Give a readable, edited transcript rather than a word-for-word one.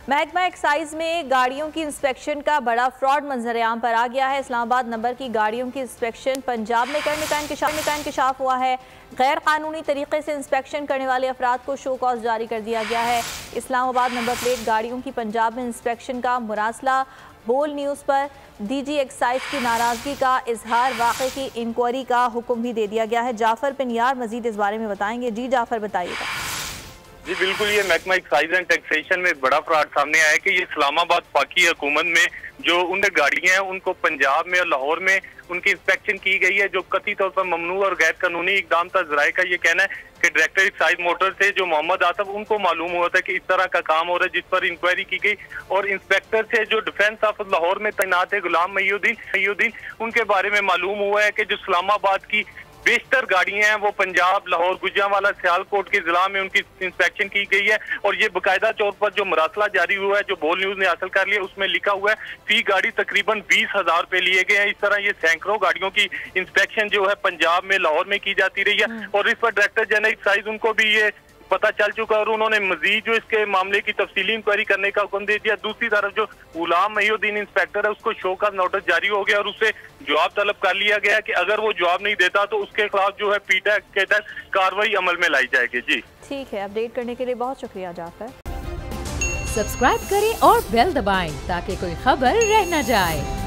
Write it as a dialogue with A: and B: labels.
A: महकमा एक्साइज में गाड़ियों की इंस्पेक्शन का बड़ा फ्रॉड मंजरेआम पर आ गया है। इस्लामाबाद नंबर की गाड़ियों की इंस्पेक्शन पंजाब में करने का इंकशाफ हुआ है। गैर कानूनी तरीके से इंस्पेक्शन करने वाले अफराद को शो कॉज जारी कर दिया गया है। इस्लामाबाद नंबर प्लेट गाड़ियों की पंजाब में इंस्पेक्शन का मुरासला बोल न्यूज़ पर डीजी एक्साइज की नाराजगी का इजहार, वाक़े की इंक्वायरी का हुक्म भी दे दिया गया है। जाफर बिन यार मजीद इस बारे में बताएंगे। जी जाफर, बताइएगा।
B: जी बिल्कुल, ये महकमा एक्साइज एंड टैक्सेशन में बड़ा फ्रॉड सामने आया है कि ये इस्लामाबाद फाकी हुकूमत में जो उन गाड़ियां हैं उनको पंजाब में और लाहौर में उनकी इंस्पेक्शन की गई है, जो कथित तौर पर ममनू और गैर कानूनी इकदाम था। जराए का ये कहना है कि डायरेक्टर एक्साइज मोटर से जो मोहम्मद आसफ, उनको मालूम हुआ था कि इस तरह का काम हो रहा है, जिस पर इंक्वायरी की गई। और इंस्पेक्टर से जो डिफेंस ऑफ लाहौर में तैनात है गुलाम महीउद्दीन, उनके बारे में मालूम हुआ है कि जो इस्लामाबाद की बेशतर गाड़ियां हैं वो पंजाब, लाहौर, गुजरांवाला, सियालकोट के जिला में उनकी इंस्पेक्शन की गई है। और ये बाकायदा तौर पर जो मरासला जारी हुआ है, जो बोल न्यूज ने हासिल कर लिया, उसमें लिखा हुआ है फी गाड़ी तकरीबन 20,000 रुपए लिए गए हैं। इस तरह ये सैकड़ों गाड़ियों की इंस्पेक्शन जो है पंजाब में, लाहौर में की जाती रही है। और इस पर डायरेक्टर जनरल एक्साइज उनको भी ये पता चल चुका और उन्होंने मजीद जो इसके मामले की तफसीली इंक्वायरी करने का हुक्म दे दिया। दूसरी तरफ जो गुलाम महीउद्दीन इंस्पेक्टर है, उसको शो का नोटिस जारी हो गया और उससे जवाब तलब कर लिया गया कि अगर वो जवाब नहीं देता तो उसके खिलाफ जो है पीटा के तहत कार्रवाई अमल में लाई जाएगी। जी
A: ठीक है, अपडेट करने के लिए बहुत शुक्रिया जाफर।
C: सब्सक्राइब करें और बेल दबाएं ताकि कोई खबर रह न जाए।